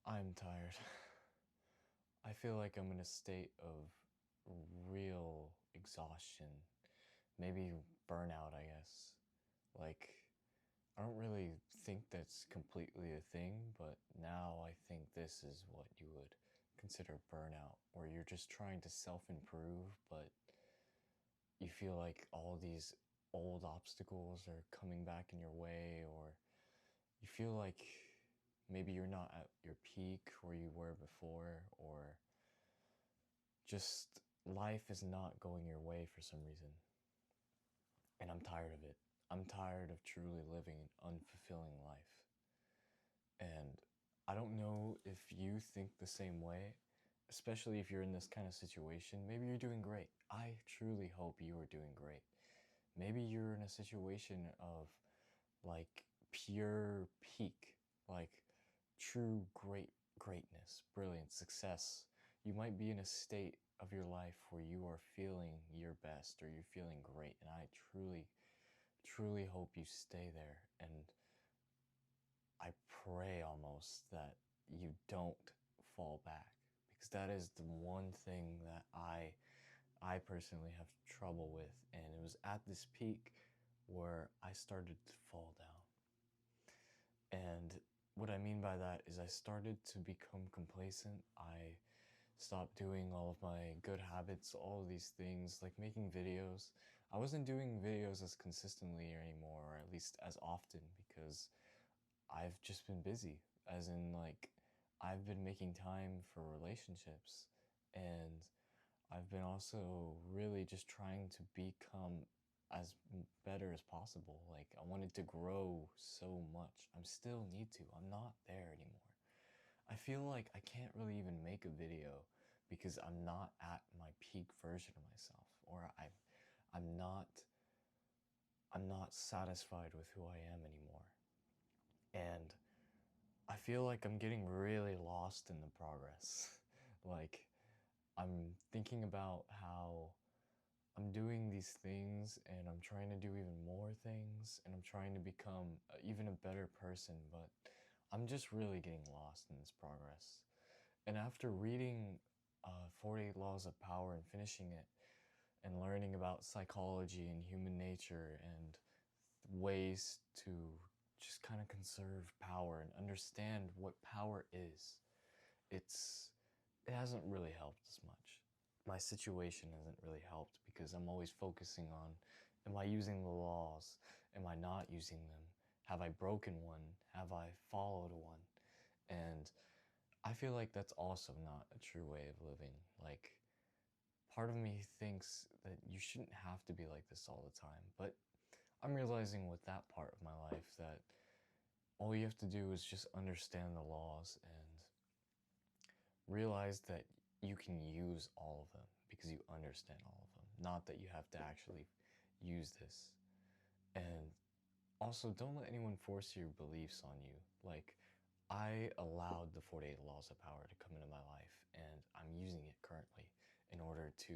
I'm tired. I feel like I'm in a state of real exhaustion. Maybe burnout, I guess. Like, I don't really think that's completely a thing, but now I think this is what you would consider burnout, where you're just trying to self-improve, but you feel like all these old obstacles are coming back in your way, or you feel like maybe you're not at your peak where you were before, or just life is not going your way for some reason. And I'm tired of it. I'm tired of truly living an unfulfilling life. And I don't know if you think the same way, especially if you're in this kind of situation. Maybe you're doing great. I truly hope you are doing great. Maybe you're in a situation of like pure peak, like true greatness, brilliance, success. You might be in a state of your life where you are feeling your best or you're feeling great, and I truly hope you stay there. And I pray almost that you don't fall back, because that is the one thing that I personally have trouble with, and it was at this peak where I started to fall down. And what I mean by that is I started to become complacent. I stopped doing all of my good habits, all of these things, like making videos. I wasn't doing videos as consistently anymore, or at least as often, because I've just been busy. As in, like, I've been making time for relationships, and I've been also really just trying to become as better as possible. Like, I wanted to grow so much. I still need to. I'm not there anymore. I feel like I can't really even make a video because I'm not at my peak version of myself, or I'm not I'm not satisfied with who I am anymore. And I feel like I'm getting really lost in the progress. Like, I'm thinking about how I'm doing these things and I'm trying to do even more things and I'm trying to become even a better person, but I'm just really getting lost in this progress. And after reading 48 Laws of Power and finishing it and learning about psychology and human nature and ways to just kind of conserve power and understand what power is, it's it hasn't really helped as much. My situation hasn't really helped because I'm always focusing on, am I using the laws? Am I not using them? Have I broken one? Have I followed one? And I feel like that's also not a true way of living. Like, part of me thinks that you shouldn't have to be like this all the time, but I'm realizing with that part of my life that all you have to do is just understand the laws and realize that you can use all of them because you understand all of them, not that you have to actually use this. And also, don't let anyone force your beliefs on you. Like, I allowed the 48 Laws of Power to come into my life, and I'm using it currently in order to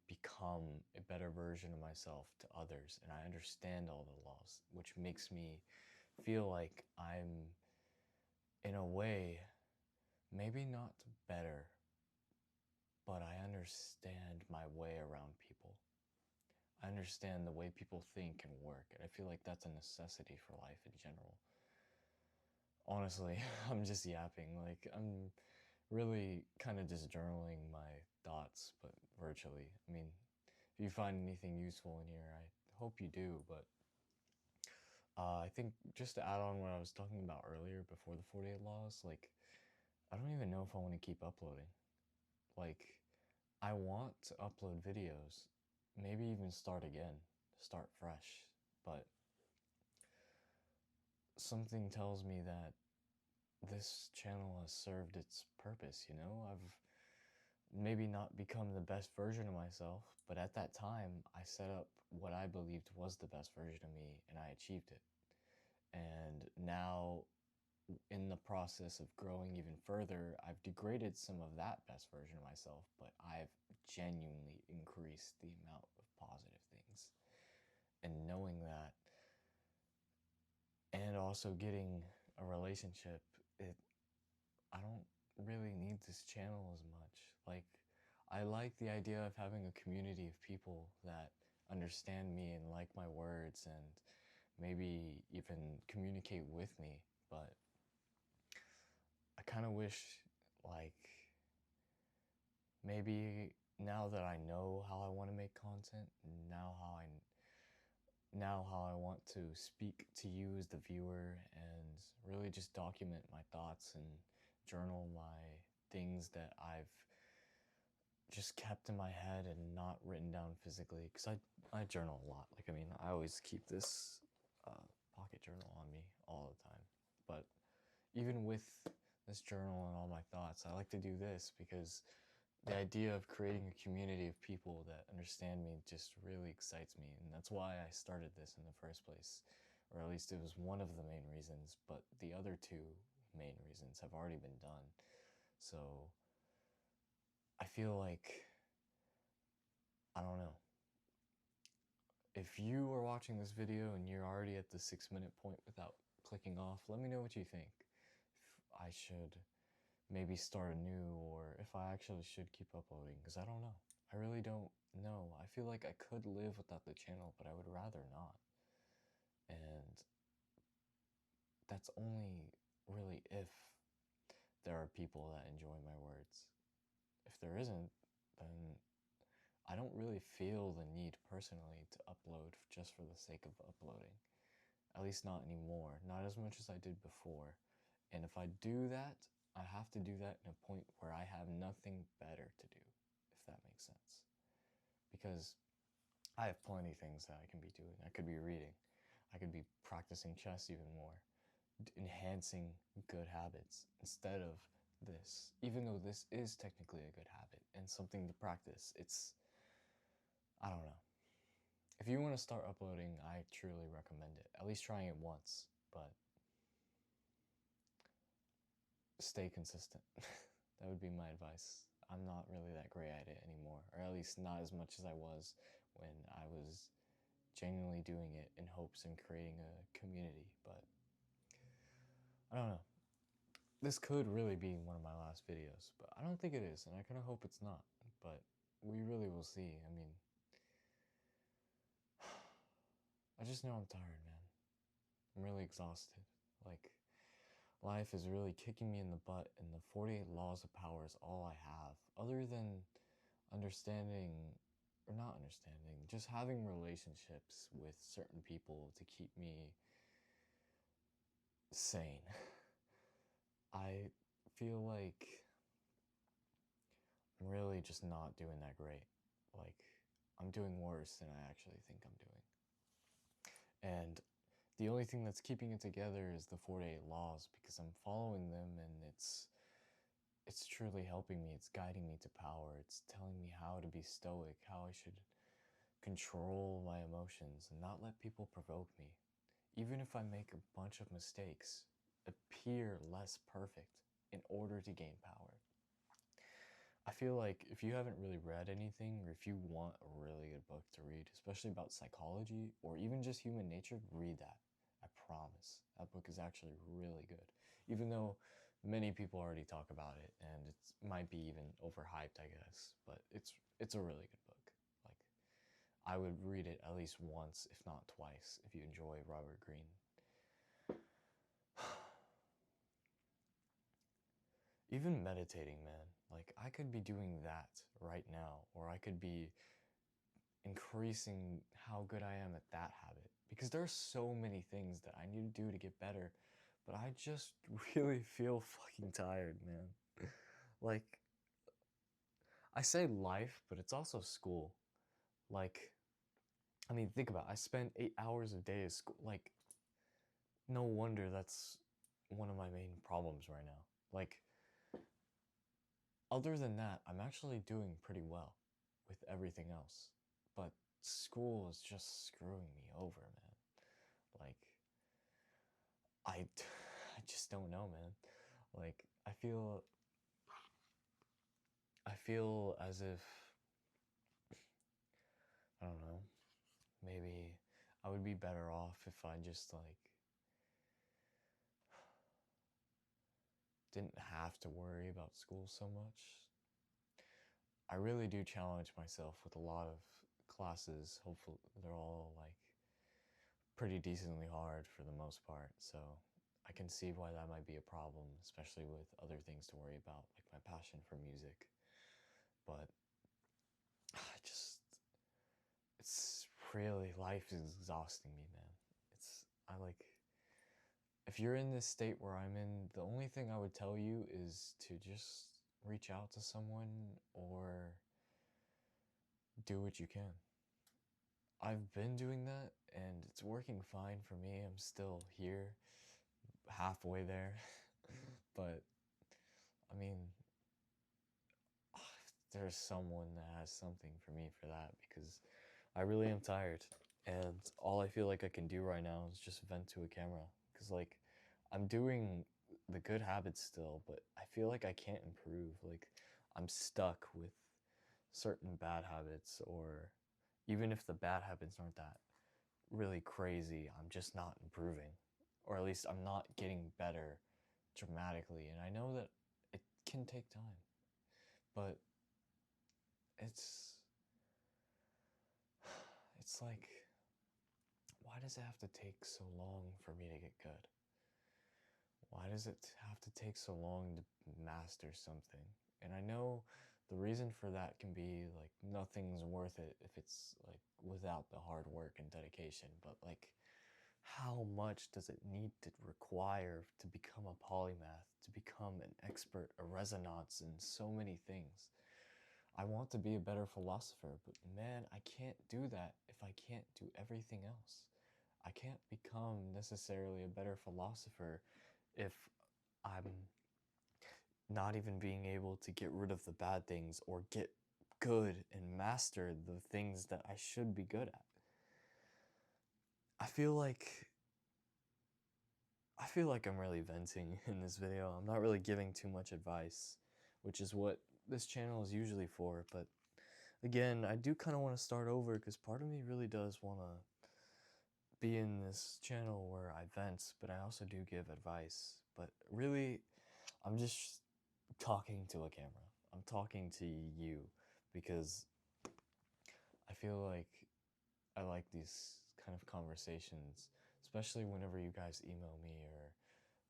become a better version of myself to others. And I understand all the laws, which makes me feel like I'm, in a way, maybe not better, but I understand my way around people. I understand the way people think and work, and I feel like that's a necessity for life in general. Honestly, I'm just yapping. Like, I'm really kind of just journaling my thoughts, but virtually. I mean, if you find anything useful in here, I hope you do, but I think just to add on what I was talking about earlier before the 48 laws, like, I don't even know if I want to keep uploading. Like, I want to upload videos, maybe even start again, start fresh, but something tells me that this channel has served its purpose, you know? I've maybe not become the best version of myself, but at that time, I set up what I believed was the best version of me, and I achieved it. And now, in the process of growing even further, I've degraded some of that best version of myself, but I've genuinely increased the amount of positive things. And knowing that, and also getting a relationship, I don't really need this channel as much. Like, I like the idea of having a community of people that understand me and like my words and maybe even communicate with me, but I kind of wish, like, maybe now that I know how I want to make content, now how I want to speak to you as the viewer and really just document my thoughts and journal my things that I've just kept in my head and not written down physically, because I journal a lot. Like, I mean, I always keep this pocket journal on me all the time. But even with this journal and all my thoughts, I like to do this because the idea of creating a community of people that understand me just really excites me. And that's why I started this in the first place. Or at least it was one of the main reasons, but the other two main reasons have already been done. So I feel like, I don't know. If you are watching this video and you're already at the 6-minute point without clicking off, let me know what you think. If I should maybe start anew or if I actually should keep uploading, because I don't know. I really don't know. I feel like I could live without the channel, but I would rather not. And that's only really if there are people that enjoy my words. If there isn't, then I don't really feel the need personally to upload just for the sake of uploading. At least not anymore. Not as much as I did before. And if I do that, I have to do that in a point where I have nothing better to do, if that makes sense. Because I have plenty of things that I can be doing. I could be reading. I could be practicing chess even more, enhancing good habits instead of this. Even though this is technically a good habit and something to practice, I don't know. If you want to start uploading, I truly recommend it. At least trying it once, but stay consistent. That would be my advice. I'm not really that great at it anymore, or at least not as much as I was when I was genuinely doing it in hopes and creating a community, but I don't know. This could really be one of my last videos, but I don't think it is, and I kind of hope it's not, but we really will see. I mean, I just know I'm tired, man. I'm really exhausted. Like, life is really kicking me in the butt, and the 48 laws of power is all I have. Other than understanding, or not understanding, just having relationships with certain people to keep me sane. I feel like I'm really just not doing that great. Like, I'm doing worse than I actually think I'm doing. And the only thing that's keeping it together is the 48 laws, because I'm following them and it's truly helping me. It's guiding me to power. It's telling me how to be stoic, how I should control my emotions and not let people provoke me. Even if I make a bunch of mistakes, appear less perfect in order to gain power. I feel like if you haven't really read anything, or if you want a really good book to read, especially about psychology or even just human nature, read that. I promise. That book is actually really good. Even though many people already talk about it and it might be even overhyped, I guess, but it's a really good book. Like, I would read it at least once, if not twice, if you enjoy Robert Greene. Even meditating, man. Like, I could be doing that right now, or I could be increasing how good I am at that habit. Because there are so many things that I need to do to get better, but I just really feel fucking tired, man. Like, I say life, but it's also school. Like, I mean, think about it. I spend 8 hours a day at school. Like, no wonder that's one of my main problems right now. Like, other than that, I'm actually doing pretty well with everything else. But school is just screwing me over, man. Like, I just don't know, man. Like, I feel as if, I don't know, maybe I would be better off if I just, like, didn't have to worry about school so much. I really do challenge myself with a lot of classes. Hopefully they're all like pretty decently hard for the most part, so I can see why that might be a problem, especially with other things to worry about, like my passion for music. But it's really, life is exhausting me, man. If you're in this state where I'm in, the only thing I would tell you is to just reach out to someone or do what you can. I've been doing that and it's working fine for me. I'm still here, halfway there. But I mean, there's someone that has something for me for that, because I really am tired and all I feel like I can do right now is just vent to a camera, because like I'm doing the good habits still, but I feel like I can't improve. Like I'm stuck with certain bad habits, or even if the bad habits aren't that really crazy, I'm just not improving, or at least I'm not getting better dramatically. And I know that it can take time, but it's it's like, why does it have to take so long for me to get good? Why does it have to take so long to master something? And I know the reason for that can be like nothing's worth it if it's like without the hard work and dedication, but like how much does it need to require to become a polymath, to become an expert, a resonance in so many things? I want to be a better philosopher, but man, I can't do that if I can't do everything else. I can't become necessarily a better philosopher if I'm not even being able to get rid of the bad things or get good and master the things that I should be good at. I feel like I'm really venting in this video. I'm not really giving too much advice, which is what this channel is usually for. But again, I do kind of want to start over because part of me really does want to be in this channel where I vent, but I also do give advice. But really, I'm just talking to a camera. I'm talking to you because I feel like I like these kind of conversations, especially whenever you guys email me or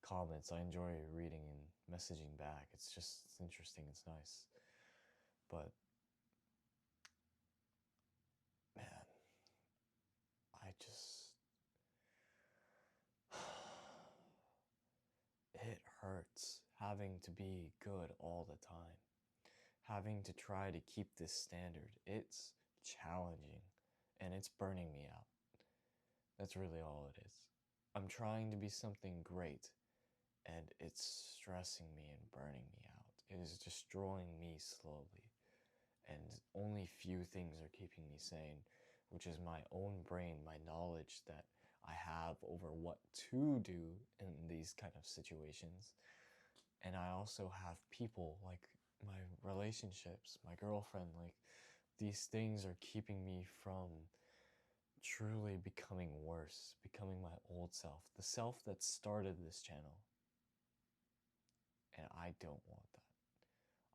comments. I enjoy reading and messaging back. It's interesting, it's nice. But man, I just it hurts having to be good all the time. Having to try to keep this standard. It's challenging and it's burning me out. That's really all it is. I'm trying to be something great and it's stressing me and burning me out. It is destroying me slowly. And only few things are keeping me sane, which is my own brain, my knowledge that I have over what to do in these kind of situations. And I also have people like my relationships, my girlfriend, like these things are keeping me from truly becoming worse, becoming my old self, the self that started this channel. And I don't want that.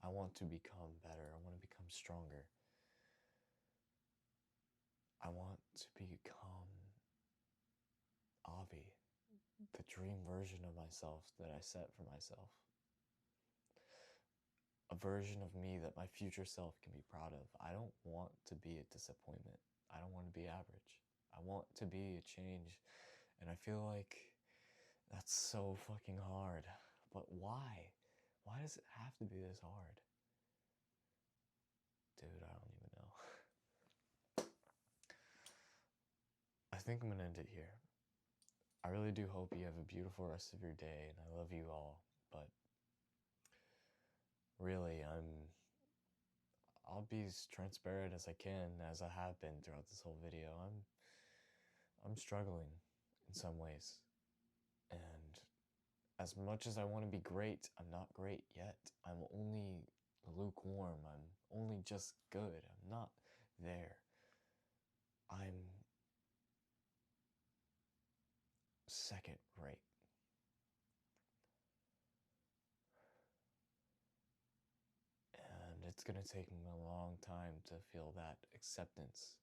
I want to become better. I want to become stronger. I want to become Avi, the dream version of myself that I set for myself. A version of me that my future self can be proud of. I don't want to be a disappointment. I don't want to be average. I want to be a change. And I feel like that's so fucking hard. But why? Why does it have to be this hard? Dude, I don't even know. I think I'm gonna end it here. I really do hope you have a beautiful rest of your day, and I love you all. But really, I'll be as transparent as I can, as I have been throughout this whole video. I'm struggling in some ways, and as much as I want to be great, I'm not great yet. I'm only lukewarm. I'm only just good. I'm not there. I'm second rate. it's gonna take me a long time to feel that acceptance.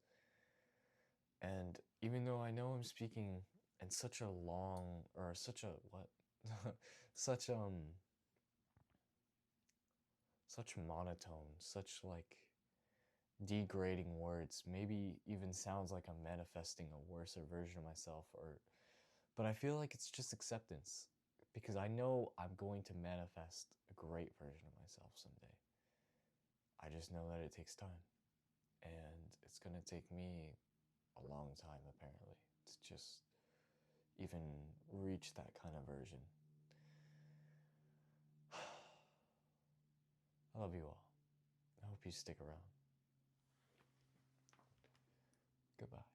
And even though I know I'm speaking in such a long, or such a, what? such, such monotone, such like degrading words, maybe even sounds like I'm manifesting a worse version of myself, or, but I feel like it's just acceptance, because I know I'm going to manifest a great version of myself someday. I just know that it takes time, and it's gonna take me a long time apparently to just even reach that kind of version. I love you all. I hope you stick around. Goodbye.